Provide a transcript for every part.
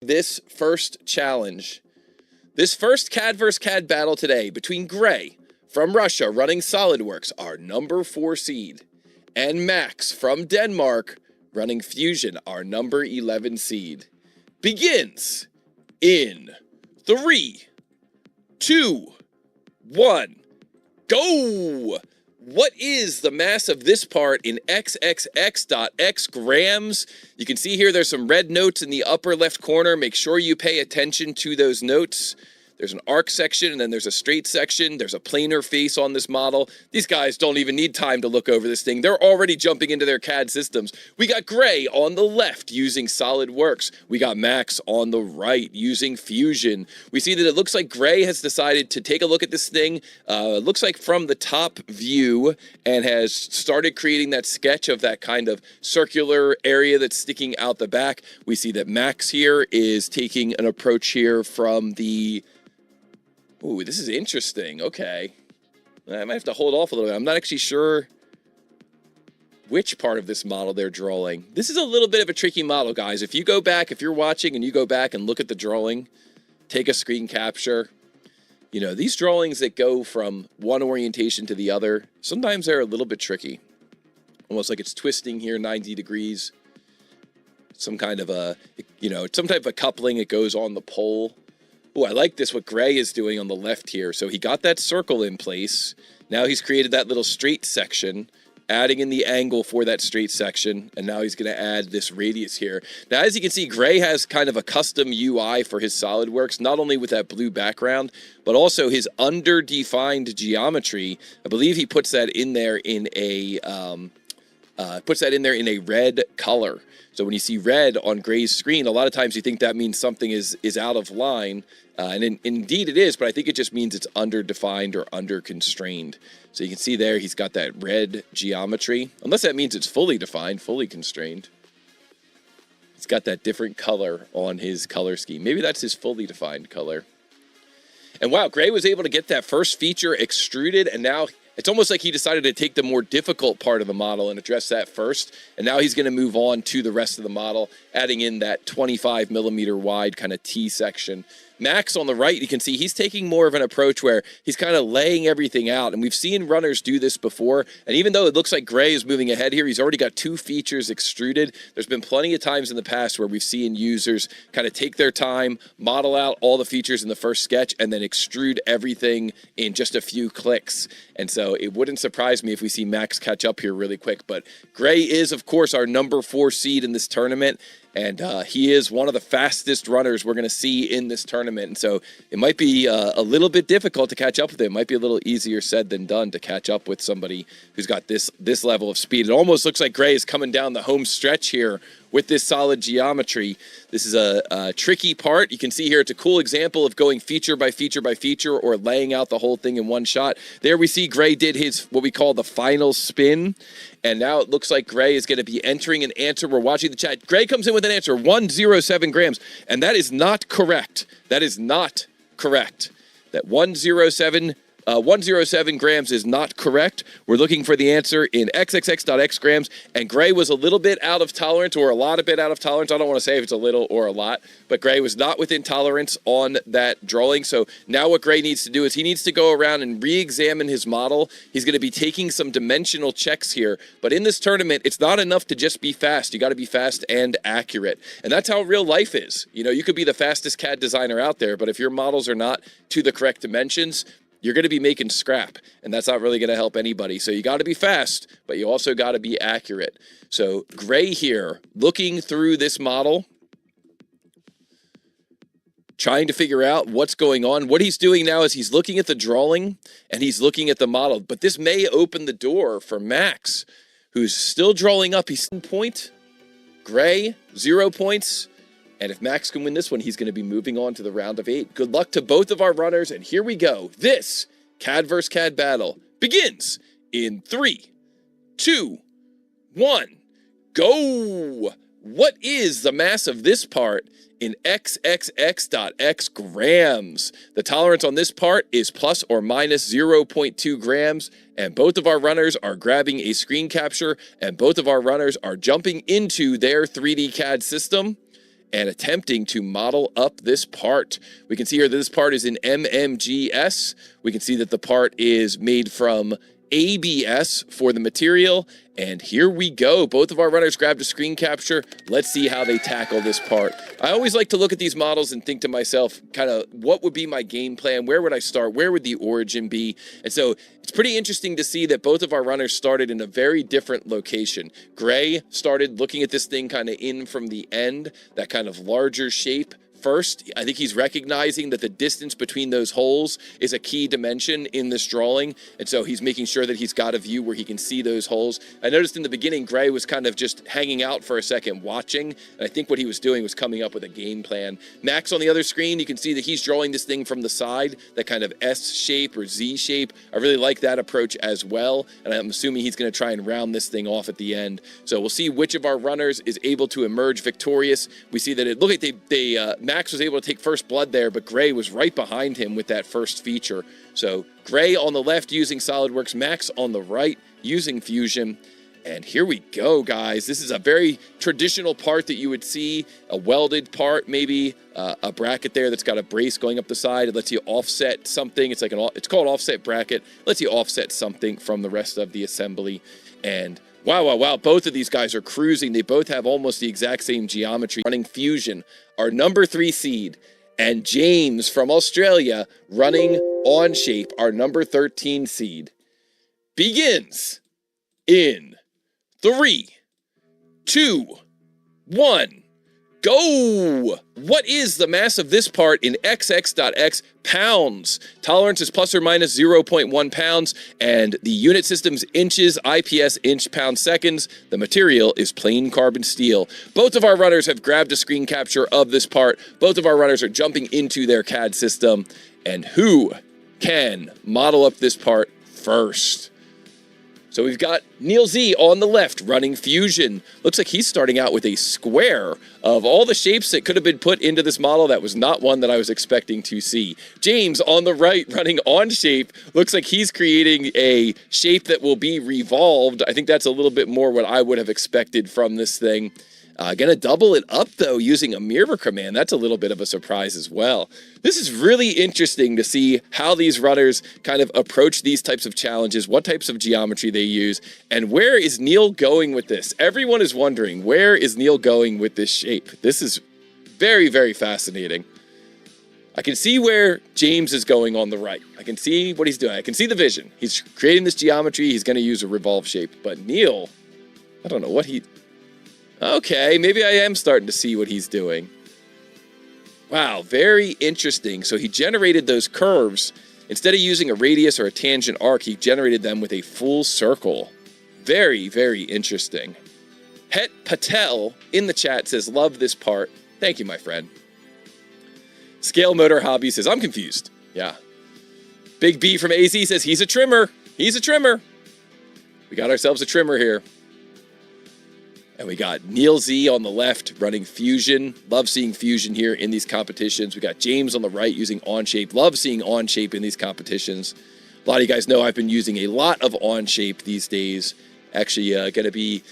This first challenge. This first CAD vs. CAD battle today between Gray from Russia running SolidWorks, our number 4 seed, and Max from Denmark running Fusion, our number 11 seed, begins in 3, 2, 1, go! What is the mass of this part in xxx.x grams? You can see here there's some red notes in the upper left corner. Make sure you pay attention to those notes. There's an arc section, and then there's a straight section. There's a planar face on this model. These guys don't even need time to look over this thing. They're already jumping into their CAD systems. We got Gray on the left using SolidWorks. We got Max on the right using Fusion. We see that it looks like Gray has decided to take a look at this thing. It looks like from the top view, and has started creating that sketch of that kind of circular area that's sticking out the back. We see that Max here is taking an approach here from the... Ooh, this is interesting. Okay. I might have to hold off a little bit. I'm not actually sure which part of this model they're drawing. This is a little bit of a tricky model, guys. If you go back, if you're watching and you go back and look at the drawing, take a screen capture. You know, these drawings that go from one orientation to the other, sometimes they're a little bit tricky. Almost like it's twisting here 90 degrees. Some kind of a, you know, some type of coupling. It goes on the pole. Oh, I like this, what Gray is doing on the left here. So he got that circle in place. Now he's created that little straight section, adding in the angle for that straight section. And now he's going to add this radius here. Now, as you can see, Gray has kind of a custom UI for his SolidWorks, not only with that blue background, but also his under-defined geometry. I believe he puts that in there in a red color. So when you see red on Gray's screen, a lot of times you think that means something is out of line. And indeed it is, but I think it just means it's under-defined or under-constrained. So you can see there he's got that red geometry. Unless that means it's fully defined, fully constrained. He's got that different color on his color scheme. Maybe that's his fully defined color. And wow, Gray was able to get that first feature extruded, and now it's almost like he decided to take the more difficult part of the model and address that first. And now he's going to move on to the rest of the model, adding in that 25 millimeter wide kind of T section. Max on the right, you can see he's taking more of an approach where he's kind of laying everything out. And we've seen runners do this before. And even though it looks like Gray is moving ahead here, he's already got 2 features extruded. There's been plenty of times in the past where we've seen users kind of take their time, model out all the features in the first sketch, and then extrude everything in just a few clicks. And so it wouldn't surprise me if we see Max catch up here really quick. But Gray is, of course, our number 4 seed in this tournament. And he is one of the fastest runners we're going to see in this tournament. And so it might be a little bit difficult to catch up with him. It might be a little easier said than done to catch up with somebody who's got this level of speed. It almost looks like Gray is coming down the home stretch here with this solid geometry. This is a tricky part. You can see here it's a cool example of going feature by feature by feature or laying out the whole thing in one shot. There we see Gray did his what we call the final spin. And now it looks like Gray is going to be entering an answer. We're watching the chat. Gray comes in with an answer, 107 grams. And that is not correct. That is not correct. That 107 grams is not correct. We're looking for the answer in xxx.x grams, and Gray was a little bit out of tolerance, or a lot of bit out of tolerance. I don't want to say if it's a little or a lot, but Gray was not within tolerance on that drawing. So now what Gray needs to do is he needs to go around and re-examine his model. He's going to be taking some dimensional checks here, but in this tournament, it's not enough to just be fast. You got to be fast and accurate, and that's how real life is. You know, you could be the fastest CAD designer out there, but if your models are not to the correct dimensions, you're going to be making scrap, and that's not really going to help anybody. So you got to be fast, but you also got to be accurate. So Gray here, looking through this model, trying to figure out what's going on. What he's doing now is he's looking at the drawing, and he's looking at the model. But this may open the door for Max, who's still drawing up. He's 1 point. Gray, 0 points. And if Max can win this one, he's going to be moving on to the round of 8. Good luck to both of our runners, and here we go. This CAD vs. CAD battle begins in 3, 2, 1, go! What is the mass of this part in xxx.x grams? The tolerance on this part is plus or minus 0.2 grams, and both of our runners are grabbing a screen capture, and both of our runners are jumping into their 3D CAD system. and attempting to model up this part. We can see here that this part is in MMGS. We can see that the part is made from ABS for the material, and here we go. Both of our runners grabbed a screen capture. Let's see how they tackle this part. I always like to look at these models and think to myself, kind of, what would be my game plan? Where would I start? Where would the origin be? And so it's pretty interesting to see that both of our runners started in a very different location. Gray started looking at this thing kind of in from the end, that kind of larger shape. First, I think he's recognizing that the distance between those holes is a key dimension in this drawing, and so he's making sure that he's got a view where he can see those holes. I noticed in the beginning, Gray was kind of just hanging out for a second, watching, and I think what he was doing was coming up with a game plan. Max on the other screen, you can see that he's drawing this thing from the side, that kind of S shape or Z shape. I really like that approach as well, and I'm assuming he's going to try and round this thing off at the end. So we'll see which of our runners is able to emerge victorious. We see that it looked like Max was able to take first blood there, but Gray was right behind him with that first feature. So Gray on the left using SolidWorks, Max on the right using Fusion. And here we go, guys. This is a very traditional part that you would see, a welded part, maybe a bracket there that's got a brace going up the side. It lets you offset something. It's called offset bracket. Lets you offset something from the rest of the assembly. And wow. Both of these guys are cruising. They both have almost the exact same geometry. Running Fusion, our number 3 seed, and James from Australia running On Shape, our number 13 seed, begins in 3, 2, 1, go! What is the mass of this part in XX.X pounds? Tolerance is plus or minus 0.1 pounds, and the unit system's inches, IPS, inch, pound, seconds. The material is plain carbon steel. Both of our runners have grabbed a screen capture of this part. Both of our runners are jumping into their CAD system, and who can model up this part first? So we've got Neil Z on the left running Fusion. Looks like he's starting out with a square. Of all the shapes that could have been put into this model, that was not one that I was expecting to see. James on the right running On Shape. Looks like he's creating a shape that will be revolved. I think that's a little bit more what I would have expected from this thing. Gonna double it up, though, using a mirror command. That's a little bit of a surprise as well. This is really interesting to see how these runners kind of approach these types of challenges, what types of geometry they use, and where is Neil going with this? Everyone is wondering, where is Neil going with this shape? This is very, very fascinating. I can see where James is going on the right. I can see what he's doing. I can see the vision. He's creating this geometry. He's going to use a revolve shape. But Neil, I don't know what he... Okay, maybe I am starting to see what he's doing. Wow, very interesting. So he generated those curves. Instead of using a radius or a tangent arc, he generated them with a full circle. Very, very interesting. Het Patel in the chat says, love this part. Thank you, my friend. Scale Motor Hobby says, I'm confused. Yeah. Big B from AZ says, he's a trimmer. He's a trimmer. We got ourselves a trimmer here. And we got Neil Z on the left running Fusion. Love seeing Fusion here in these competitions. We got James on the right using On Shape. Love seeing On Shape in these competitions. A lot of you guys know I've been using a lot of On Shape these days. Actually, going to be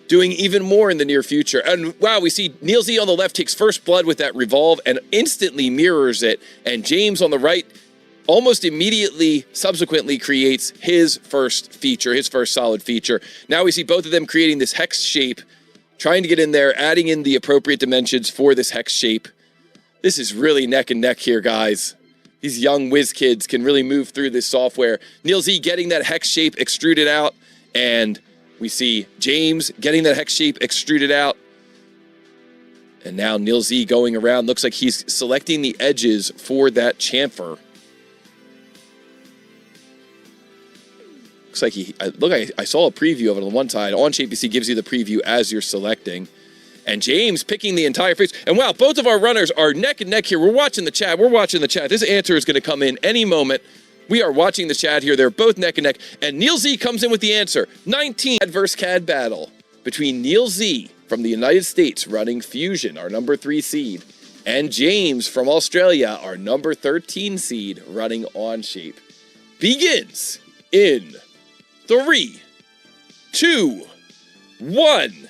doing even more in the near future. And wow, we see Neil Z on the left takes first blood with that revolve and instantly mirrors it. And James on the right almost immediately, subsequently creates his first feature, his first solid feature. Now we see both of them creating this hex shape, trying to get in there, adding in the appropriate dimensions for this hex shape. This is really neck and neck here, guys. These young whiz kids can really move through this software. Neil Z getting that hex shape extruded out, and we see James getting that hex shape extruded out. And now Neil Z going around. Looks like he's selecting the edges for that chamfer. Looks like I saw a preview of it on one side. On Shape, you see, gives you the preview as you're selecting. And James picking the entire face. And wow, both of our runners are neck and neck here. We're watching the chat. We're watching the chat. This answer is going to come in any moment. We are watching the chat here. They're both neck and neck. And Neil Z comes in with the answer. 19 adverse CAD battle between Neil Z from the United States running Fusion, our number 3 seed, and James from Australia, our number 13 seed running On Shape, begins in 3, 2, 1,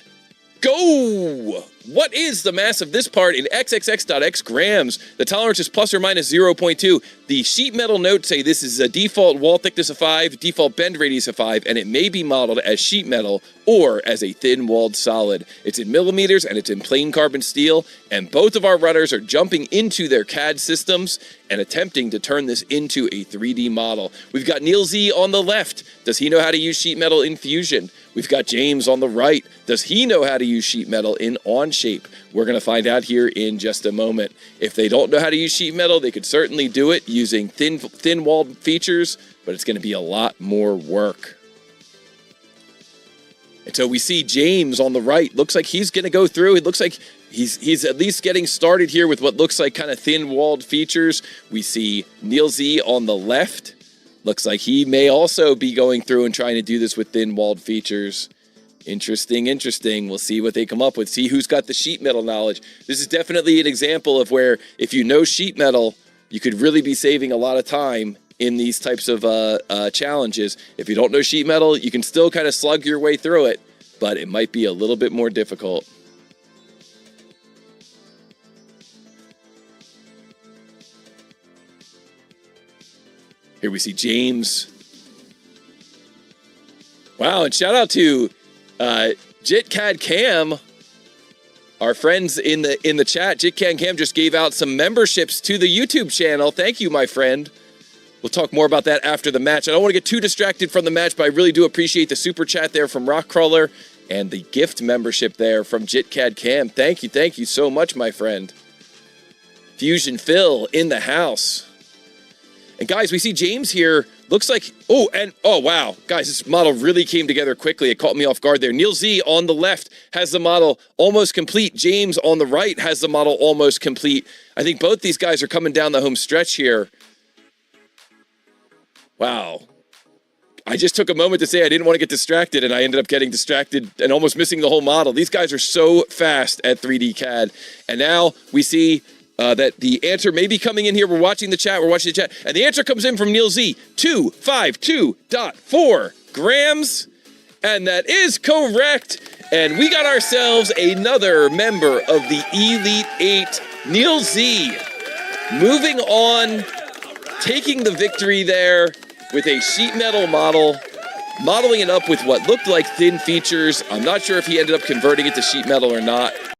go! What is the mass of this part in XXX.x grams? The tolerance is plus or minus 0.2. The sheet metal notes say this is a default wall thickness of 5, default bend radius of 5, and it may be modeled as sheet metal or as a thin-walled solid. It's in millimeters and it's in plain carbon steel, and both of our runners are jumping into their CAD systems and attempting to turn this into a 3D model. We've got Neil Z on the left. Does he know how to use sheet metal in Fusion? We've got James on the right. Does he know how to use sheet metal in Onshape? We're going to find out here in just a moment. If they don't know how to use sheet metal, they could certainly do it using thin-walled features, but it's going to be a lot more work. And so we see James on the right. Looks like he's going to go through. It looks like he's at least getting started here with what looks like kind of thin-walled features. We see Neil Z on the left. Looks like he may also be going through and trying to do this with thin-walled features. Interesting, interesting. We'll see what they come up with. See who's got the sheet metal knowledge. This is definitely an example of where if you know sheet metal, you could really be saving a lot of time in these types of challenges. If you don't know sheet metal, you can still kind of slug your way through it, but it might be a little bit more difficult. Here we see James. Wow, and shout out to JitCAD Cam, our friends in the chat. JitCAD Cam just gave out some memberships to the YouTube channel. Thank you, my friend. We'll talk more about that after the match. I don't want to get too distracted from the match, but I really do appreciate the super chat there from Rockcrawler and the gift membership there from JitCAD Cam. Thank you so much, my friend. Fusion Phil in the house. And guys, we see James here. Looks like, oh wow. Guys, this model really came together quickly. It caught me off guard there. Neil Z on the left has the model almost complete. James on the right has the model almost complete. I think both these guys are coming down the home stretch here. Wow. I just took a moment to say I didn't want to get distracted, and I ended up getting distracted and almost missing the whole model. These guys are so fast at 3D CAD. And now we see that the answer may be coming in here. We're watching the chat. And the answer comes in from Neil Z, 252.4 grams. And that is correct. And we got ourselves another member of the Elite 8, Neil Z. Moving on, taking the victory there with a sheet metal model, modeling it up with what looked like thin features. I'm not sure if he ended up converting it to sheet metal or not.